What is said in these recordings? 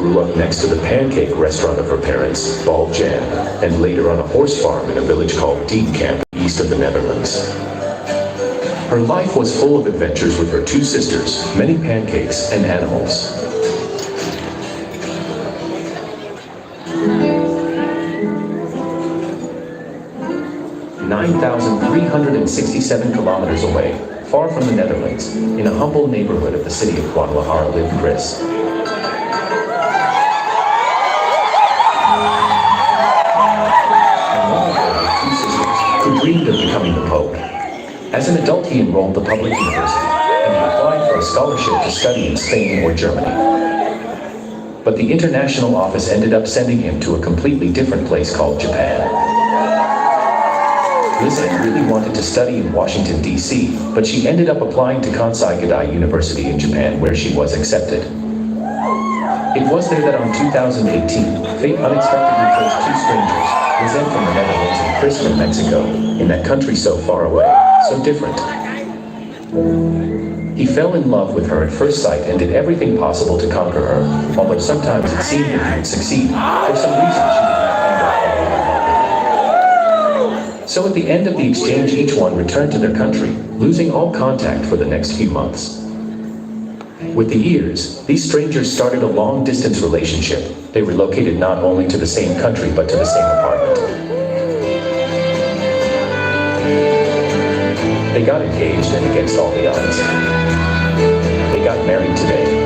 grew up next to the pancake restaurant of her parents, Baljan, and later on a horse farm in a village called Diepkamp, east of the Netherlands. Her life was full of adventures with her two sisters, many pancakes, and animals. (9,367 kilometers away, far from the Netherlands, in a humble neighborhood of the city of Guadalajara lived Chris. And one of her two sisters, who dreamed of becoming the Pope. As an adult, he enrolled the public university, and he applied for a scholarship to study in Spain or Germany. But the international office ended up sending him to a completely different place called Japan. Lisa really wanted to study in Washington, D.C., but she ended up applying to Kansai Gaidai University in Japan, where she was accepted. It was there that on 2018, fate unexpectedly placed two strangers, Lisa from the Netherlands and Chris from Mexico, in that country so far away, so different. He fell in love with her at first sight and did everything possible to conquer her, although sometimes it seemed that he would succeed. For some reason, she did not handle it. So at the end of the exchange, each one returned to their country, losing all contact for the next few months. With the years, these strangers started a long-distance relationship. They relocated not only to the same country, but to the same apartment. They got engaged, and against all the odds, they got married today.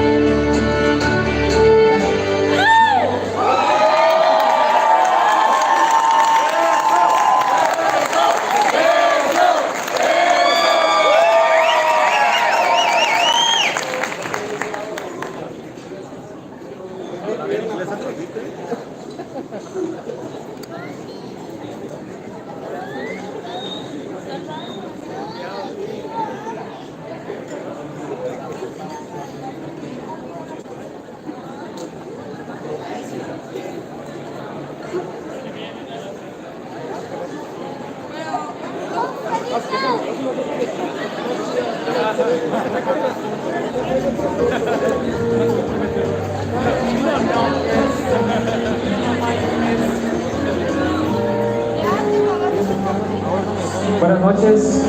Buenas noches.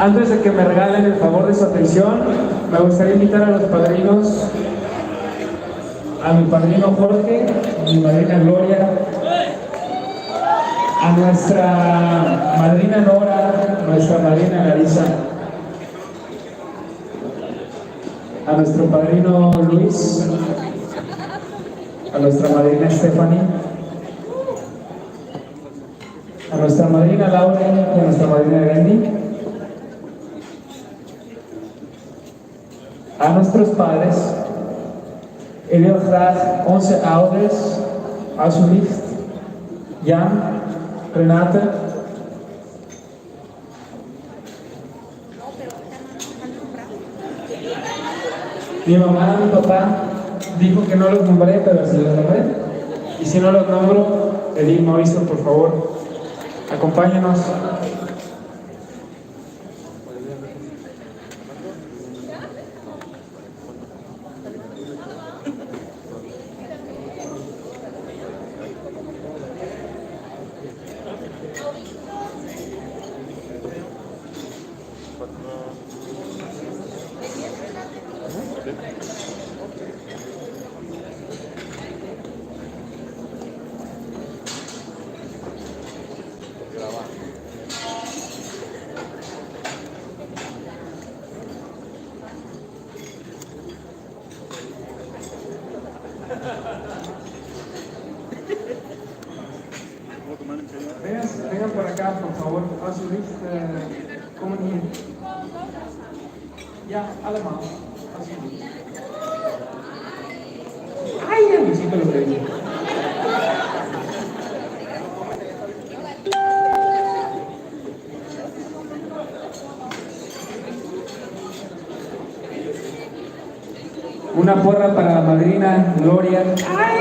Antes de que me regalen el favor de su atención, me gustaría invitar a los padrinos, a mi padrino Jorge, a mi madrina Gloria, a nuestra madrina Nora, nuestra madrina Larisa, a nuestro padrino Luis, a nuestra madrina Stephanie, a nuestra madrina Laura y a nuestra madrina Randy, a nuestros padres. Ik wil graag onze ouders, alsjeblieft, Jan, Renate, mi mamá, mi papá, dijo que no los nombré, pero sí los nombré. Y si no los nombro, le digo, Mauricio, por favor, acompáñenos. Vengan por acá, por favor. Alsjeblieft, kom hier. Ja, allemaal. Alsjeblieft. Ay, Visita lo que dice. Una porra para la madrina Gloria. ¡Ay!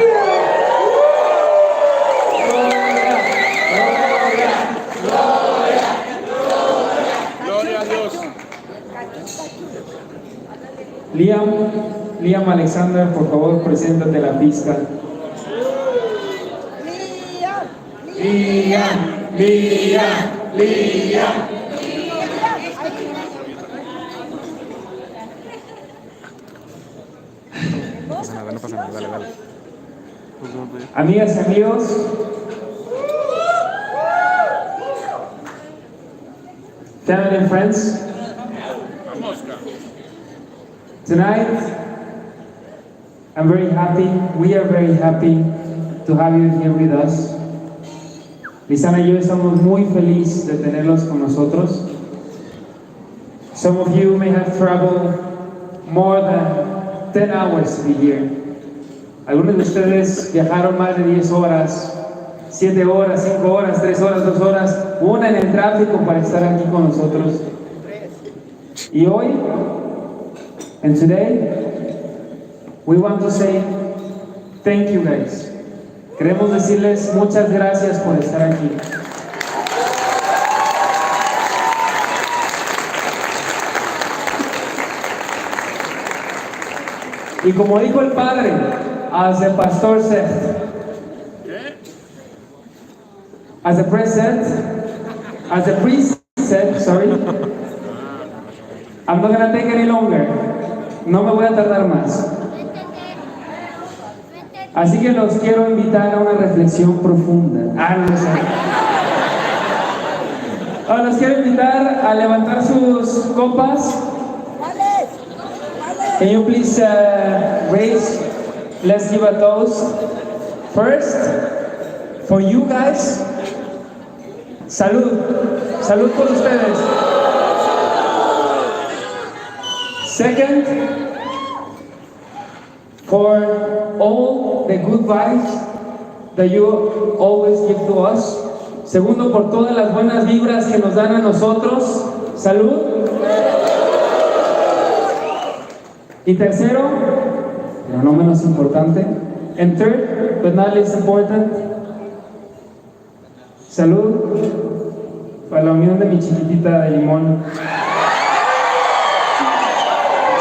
Liam Alexander, por favor, preséntate a la pista. Liam. No pasa nada, dale. Amigas y amigos, family and friends, tonight I'm very happy, we are very happy to have you here with us. Lisana y yo estamos muy felices de tenerlos con nosotros. Some of you may have traveled more than 10 hours to be here. Algunos de ustedes viajaron más de 10 horas, 7 horas, 5 horas, 3 horas, 2 horas, una en el tráfico para estar aquí con nosotros. Y hoy, and today, we want to say thank you guys. Queremos decirles muchas gracias por estar aquí. Y como dijo el padre, as the pastor said, as the priest said, sorry, I'm not gonna take any longer. No me voy a tardar más. Así que los quiero invitar a una reflexión profunda. No sé. Los quiero invitar a levantar sus copas. Can you please raise? Let's give a toast. First, for you guys. Salud. Salud por ustedes. Second, for all the good vibes that you always give to us. Segundo, por todas las buenas vibras que nos dan a nosotros. Salud. Y tercero, pero no menos importante, and third, but not least important, salud para la unión de mi chiquitita de limón.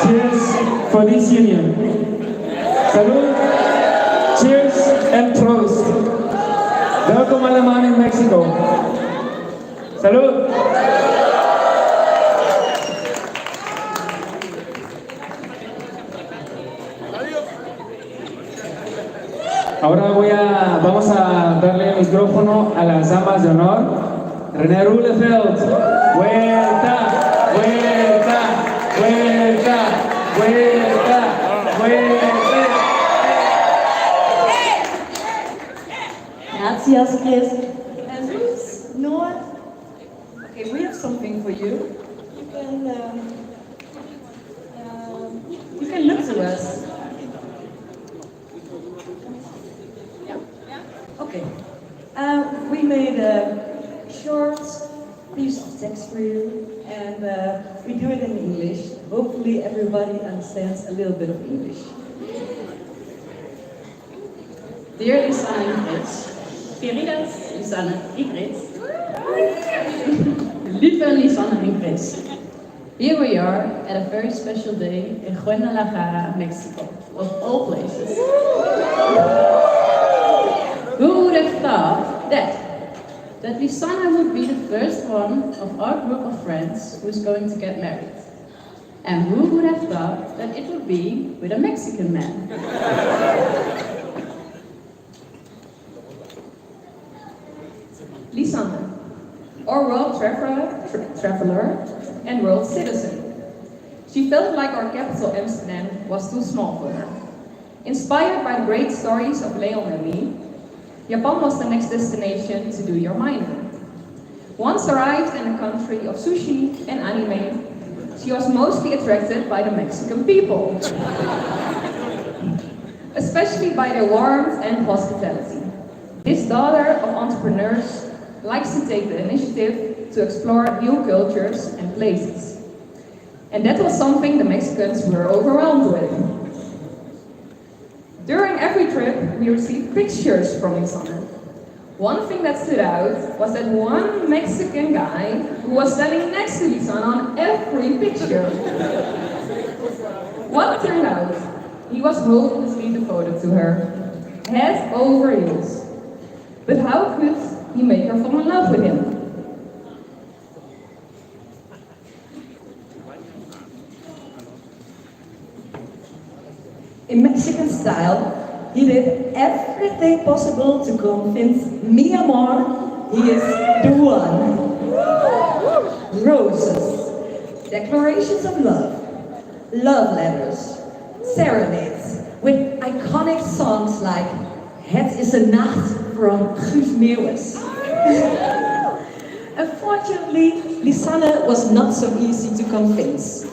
Cheers for this union. Salud, cheers and prost. Welcome alemán en México. Salud. Ahora vamos a darle el micrófono a las damas de honor. René Rulefeld. Vuelta. Gracias, Chris. And who's Noah? Okay, we have something for you. You can look to us. Okay. We made a short piece of text for you, and we do it in English. Hopefully everybody understands a little bit of English. Dear Lisanne and Chris, queridas Lisanne y Chris, lieve Lisanne and Chris, here we are at a very special day in Guadalajara, Mexico, of all places. Who would have thought that Lisanne would be the first one of our group of friends who's going to get married? And who would have thought that it would be with a Mexican man? Lisanne, our world traveler and world citizen. She felt like our capital Amsterdam was too small for her. Inspired by the great stories of Leon and me, Japan was the next destination to do your minor. Once arrived in a country of sushi and anime, she was mostly attracted by the Mexican people, especially by their warmth and hospitality. This daughter of entrepreneurs likes to take the initiative to explore new cultures and places. And that was something the Mexicans were overwhelmed with. During every trip, we received pictures from Lisanne. One thing that stood out was that one Mexican guy who was standing next to Lisanne on every picture. One turned out, he was hopelessly devoted to her, head over heels. But how could he make her fall in love with him? In Mexican style, he did everything possible to convince mi amor he is the one. Roses, declarations of love letters, serenades with iconic songs like Het is een nacht from Guus Meeuwis. Unfortunately, Lisanne was not so easy to convince,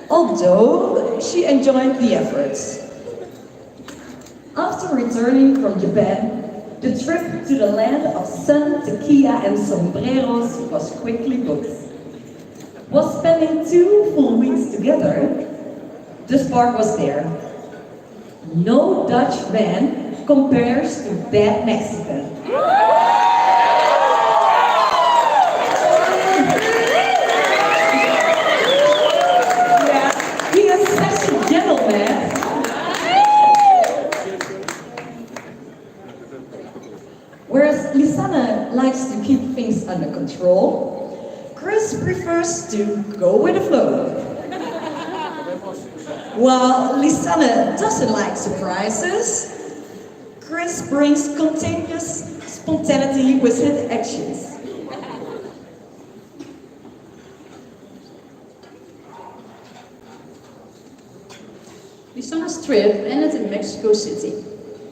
although she enjoyed the efforts. After returning from Japan, the trip to the land of sun, tequila and sombreros was quickly booked. While spending 2 full weeks together, the spark was there. No Dutch man compares to that Mexican. Yeah, he is such a gentleman. Whereas Lisanne likes to keep things under control, Chris prefers to go with the flow. While Lisanne doesn't like surprises, Chris brings contagious spontaneity with his actions. Lisanne's trip ended in Mexico City,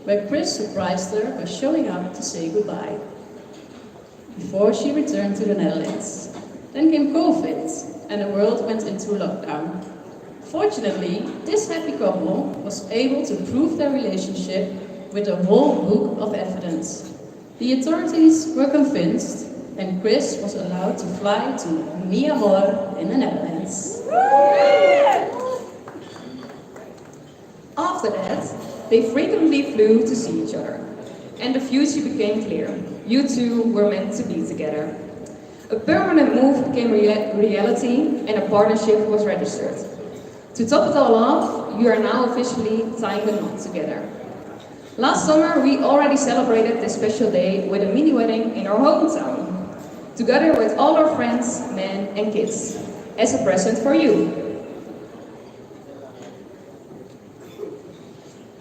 where Chris surprised her by showing up to say goodbye. Before she returned to the Netherlands. Then came COVID, and the world went into lockdown. Fortunately, this happy couple was able to prove their relationship with a whole book of evidence. The authorities were convinced, and Chris was allowed to fly to Mi Amor in the Netherlands. After that, they frequently flew to see each other, and the future became clear. You two were meant to be together. A permanent move became reality, and a partnership was registered. To top it all off, you are now officially tying the knot together. Last summer, we already celebrated this special day with a mini wedding in our hometown, together with all our friends, men and kids, as a present for you.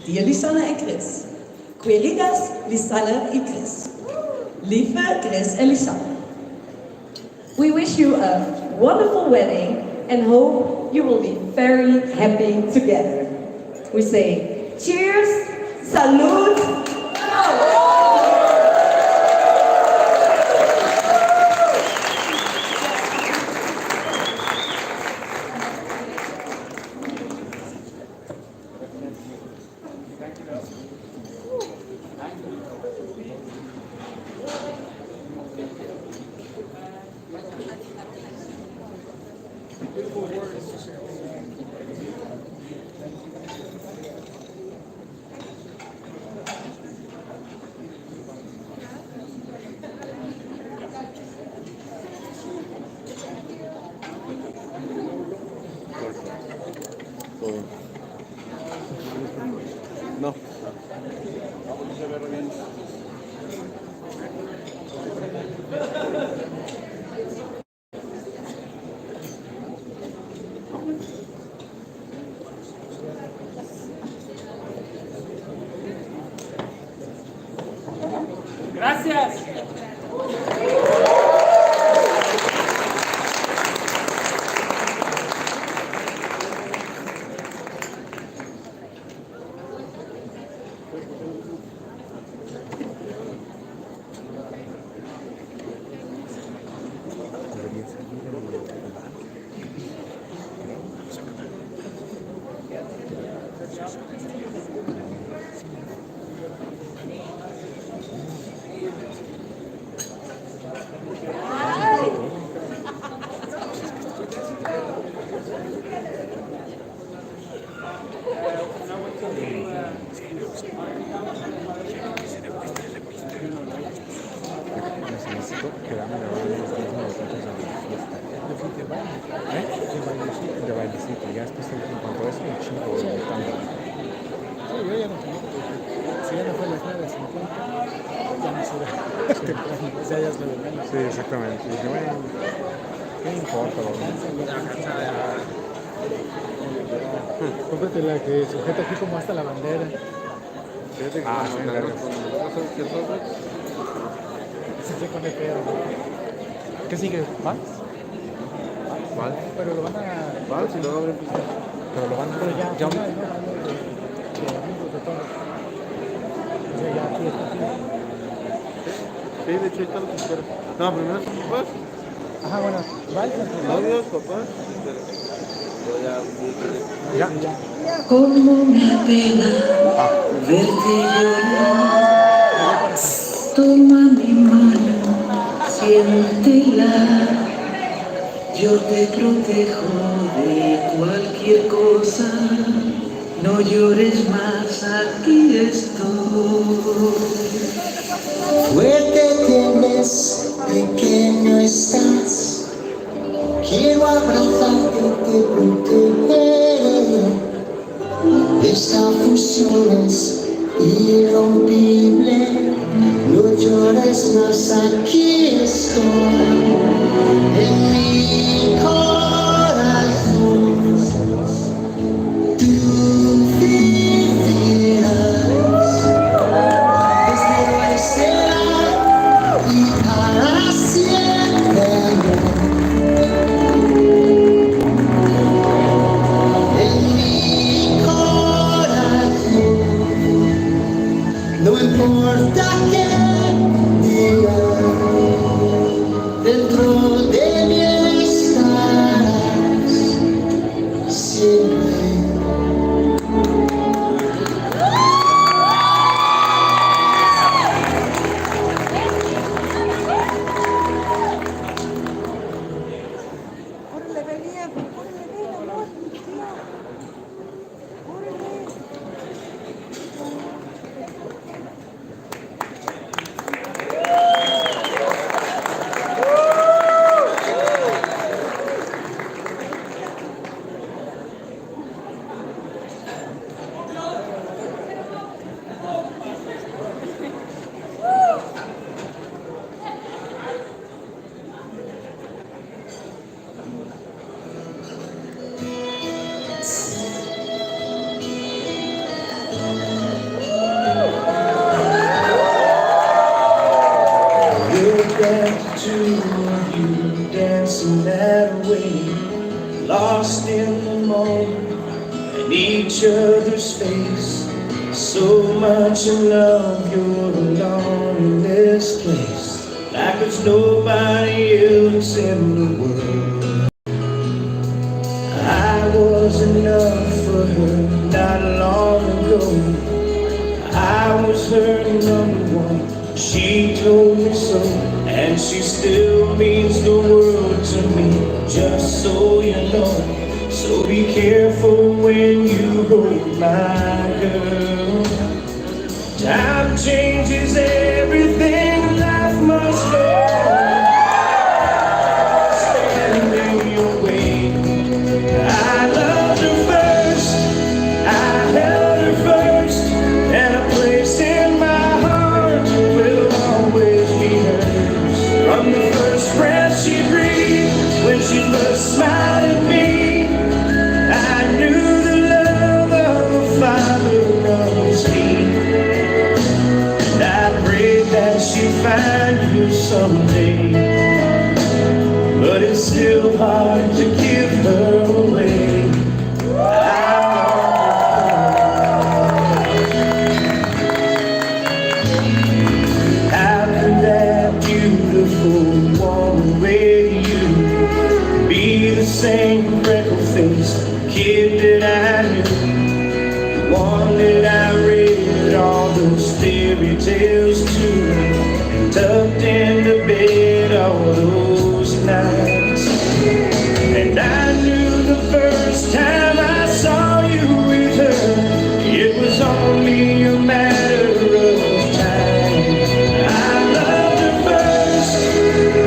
Dear Lisanne en Chris, queridas Lisanne y Chris, lieve Chris en Lisanne, we wish you a wonderful wedding and hope you will be very happy together. We say cheers, salud. No. Gracias. Necesito quedarme grabando los mismos nosotros en la fiesta. De bailecito, ya después en cuanto a eso. sea, ya es lo de menos. Sí, exactamente. Y dije, bueno, ¿qué me importa? Cómprate la que sujeta aquí como hasta la bandera. Fíjate que cuando ¿sabes qué sobre? Sí se pone feo. ¿Qué sigue? ¿Vals? ¿Cuál? Pero lo van a... ¿Cuál? Si luego abren pista. Pero lo van a... Pero ya, Ya. no, de amigos de todos. O sea, ya aquí está aquí. Sí, de hecho, ahí está lo que espero. No, primero son papás. Ajá, bueno, vals. Novios, papás. Pero ya. Como me apena verte llorar. Toma mi mano, siéntela. Yo te protejo de cualquier cosa. No llores más, aquí estoy. Fuerte te ves, pequeño estás. Quiero abrazarte y te proteger. Esta fusión es irrompible. No llores más, aquí estoy. En mi corazón tú vivirás. Desde hoy será y para siempre. En mi corazón, no importa qué día, dentro de mí estarás siempre. Look at the two of you dancing that way, lost in the moment and each other's face. So much in love, you're alone in this place, like there's nobody else in the world. I was enough for her not long ago. I was her number one. She told me so, and she still means the world to me, just so you know. So be careful when you hold my girl. Time changes everything, life must go. Stand in your way. I loved her first, I held her first, and a place in my heart will always be hers. From the first breath she breathed, when she first smiled at me, I knew the love of a father runs deep. And I prayed that she'd find you someday, but it's still hard to give her away. How could that beautiful woman with you be the same freckle-faced kid that I knew? The one that I read all those fairy tales to, and tucked into bed all those nights. And I knew the first time I saw you with her, it was only a matter of time. I loved her first,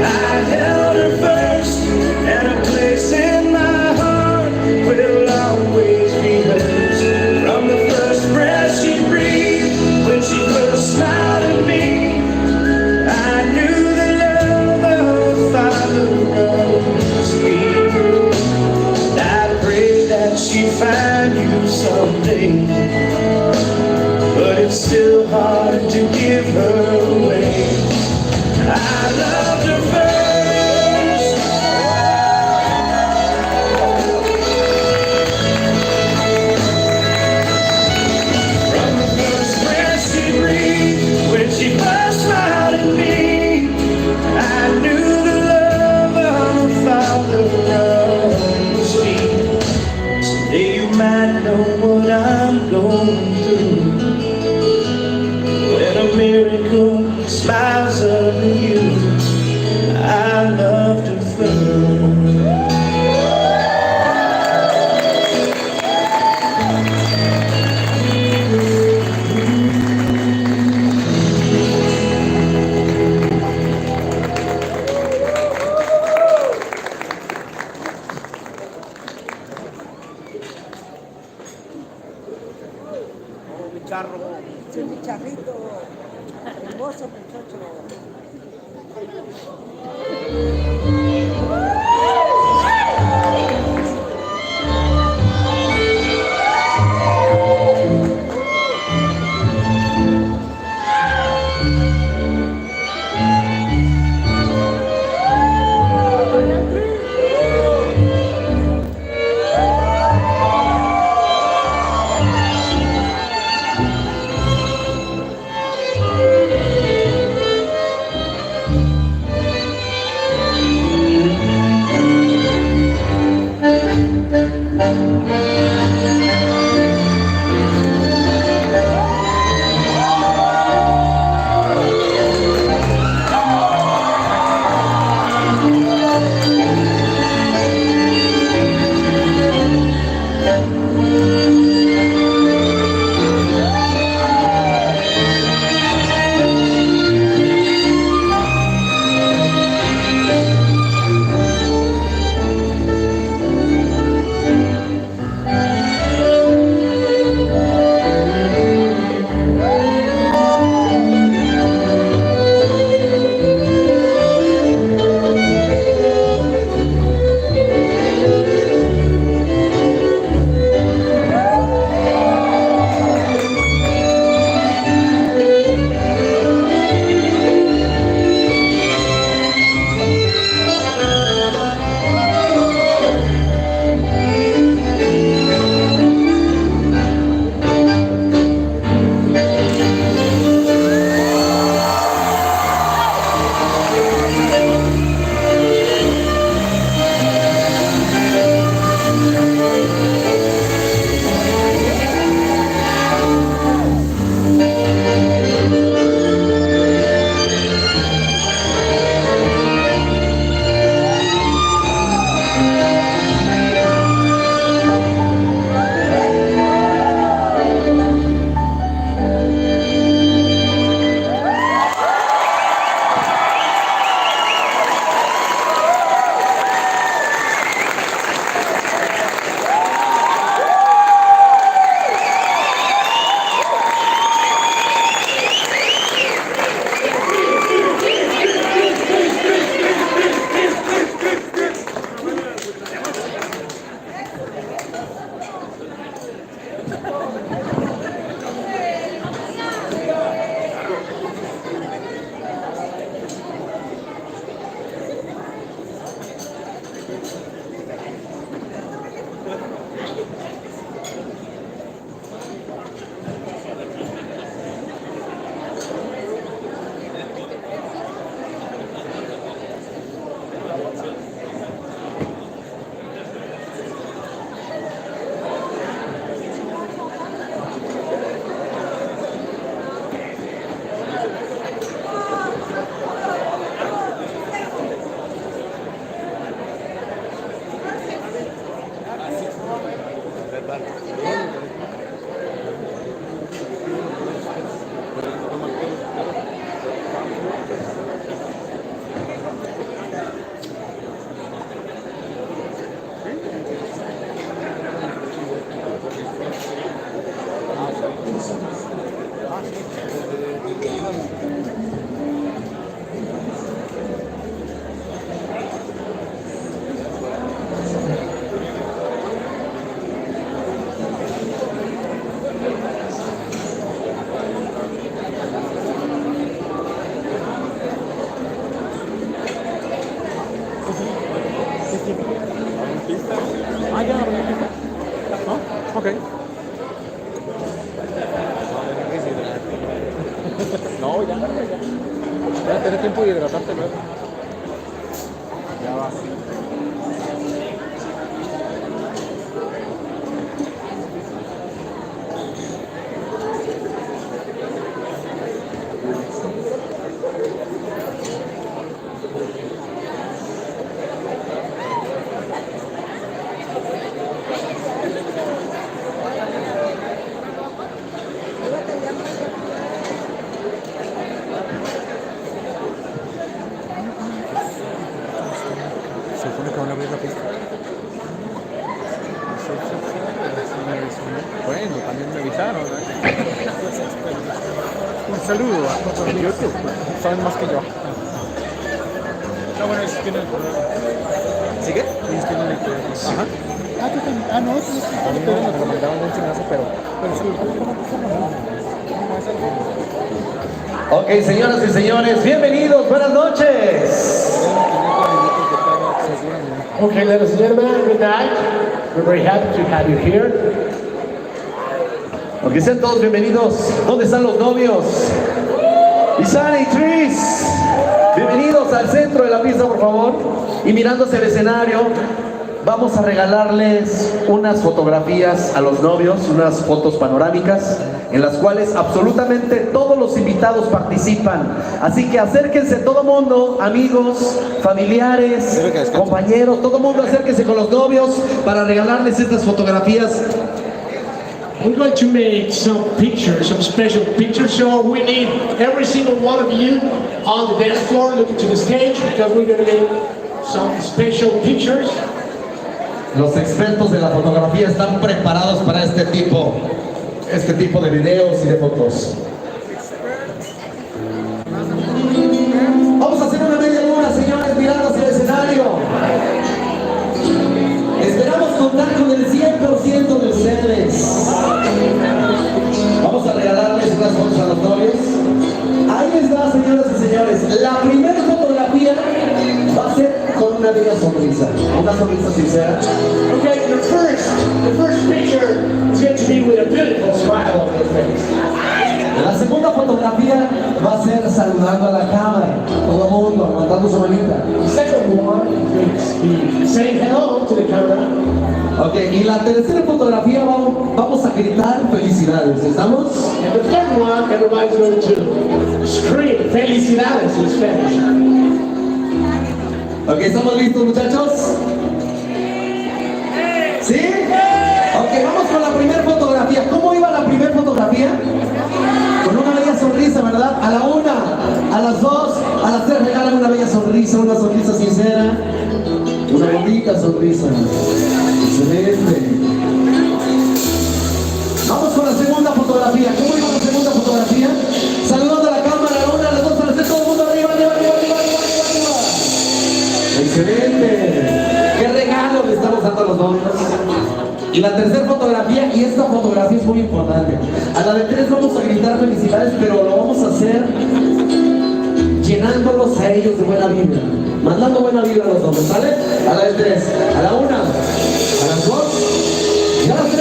I held her first, and a place in my heart will always be hers. From the first breath she breathed, when she first smiled at me, I knew that she find you someday, but it's still hard to give her away. I loved her first, from the first breath she breathed, when she first smiled at me, I knew the love of a father runs deep. Someday you might know what I'm going through, when a miracle smiles over you. I loved her first. Sí, mi charrito, hermoso muchacho. Ok. No, ya. Ya tenés tiempo de hidratarte luego. Ya vas. Se supone que van a abrir la pista. Bueno, también me avisaron, ¿no? Un saludo a todos en YouTube. Saben más que yo. No, bueno, ellos tienen el poder. ¿Sí qué? Ellos tienen el poder. Ajá. Ah, tú también. Ah, no, tú no. Me lo mandaron un chinazo, pero sí. Ok, señoras y señores, bienvenidos, buenas noches. Okay, ladies and gentlemen, good night. We're very happy to have you here. Ok, sean todos bienvenidos. ¿Dónde están los novios? Visita y Tris. Bienvenidos al centro de la pista, por favor. Y mirando hacia el escenario, vamos a regalarles unas fotografías a los novios, unas fotos panorámicas, en las cuales absolutamente todos los invitados participan. Así que acérquense todo mundo, amigos, familiares, compañeros, todo mundo acérquense con los novios para regalarles estas fotografías. We're going to make some pictures, some special pictures, so we need every single one of you on the dance floor looking to the stage because we're going to make some special pictures. Los expertos de la fotografía están preparados para este tipo de videos y de fotos. Vamos a hacer una media luna, señores, mirando hacia el escenario. Esperamos contar con el 100% de ustedes. Vamos a regalarles unas fotos a los novios. Ahí les va, señoras y señores. La primera fotografía va a ser con una bella sonrisa sincera. Okay, the first picture is going to be with a beautiful smile on your face. La segunda fotografía va a ser saludando a la cámara, todo el mundo, levantando su manita. The second one is going to be saying hello to the camera. Ok, y la tercera fotografía vamos a gritar felicidades, ¿estamos? And the third one, everybody's going to scream felicidades in Spanish. Ok, ¿estamos listos, muchachos? ¿Sí? Ok, vamos con la primera fotografía. ¿Cómo iba la primera fotografía? Con una bella sonrisa, ¿verdad? A la 1, a las 2, a las 3 regalan una bella sonrisa, una sonrisa sincera, una bonita sonrisa. Excelente. Vamos con la segunda fotografía. ¿Cómo iba la segunda fotografía? Saludando a la cámara, a la 1, a las 2, a las 3, todo el mundo arriba, arriba, arriba, arriba, arriba, arriba. Excelente. ¿Qué regalo le estamos dando a los novios? Y la tercera fotografía, y esta fotografía es muy importante. A la de 3 vamos a gritar felicidades, pero lo vamos a hacer llenándolos a ellos de buena vibra, mandando buena vibra a los hombres, ¿sale? A la de 3, a la 1, a las 2 y a las 3.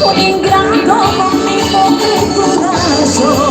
Un ingrato conmigo, mi corazón.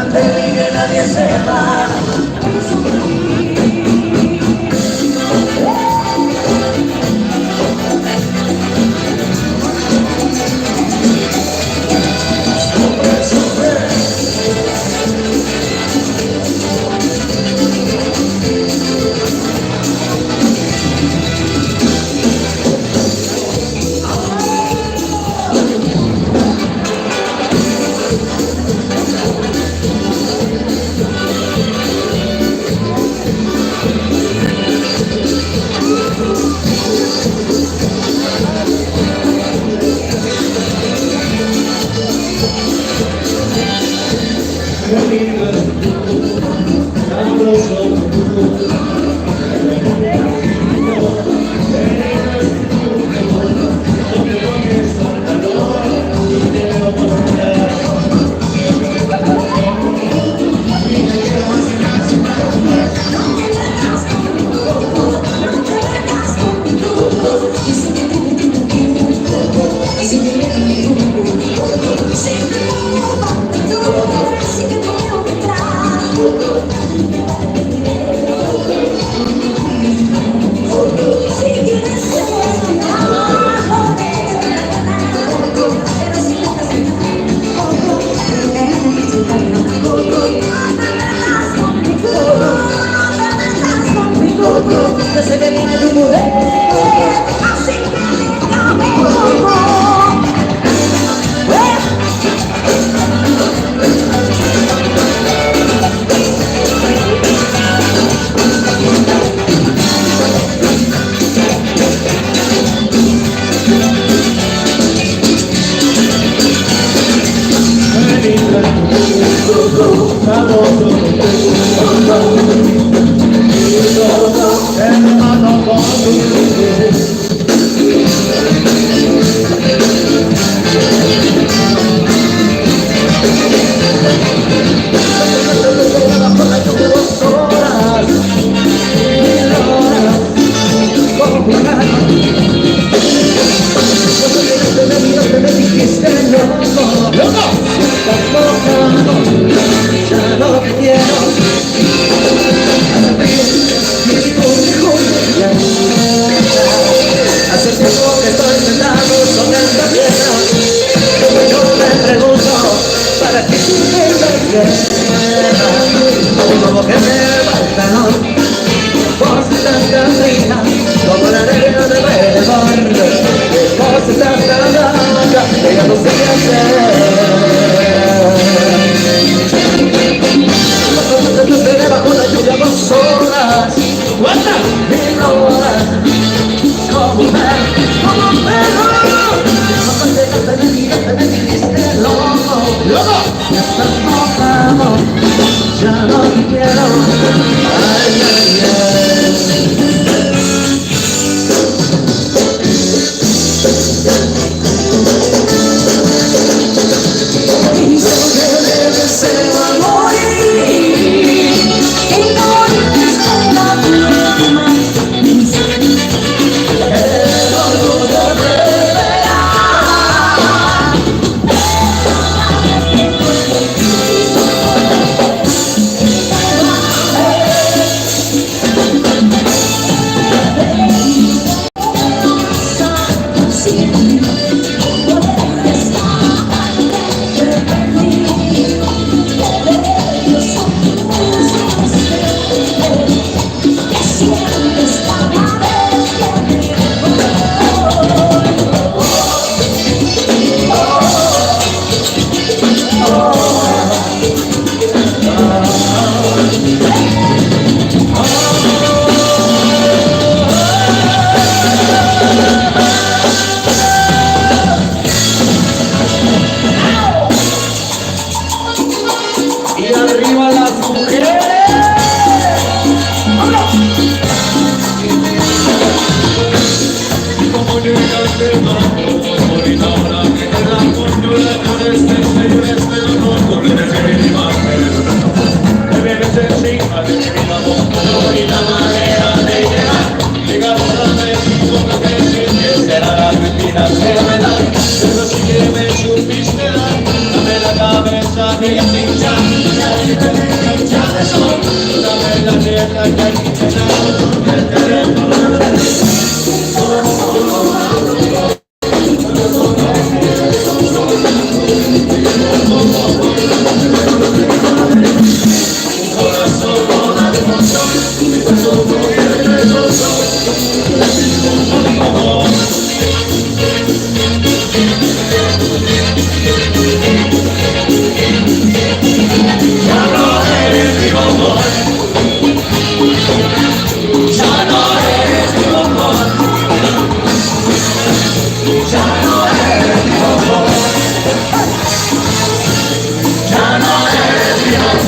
importante ni que nadie sepa.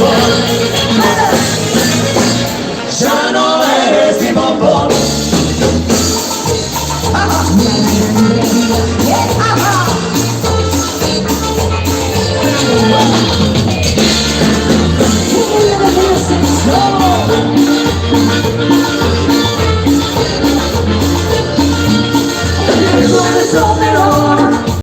fun.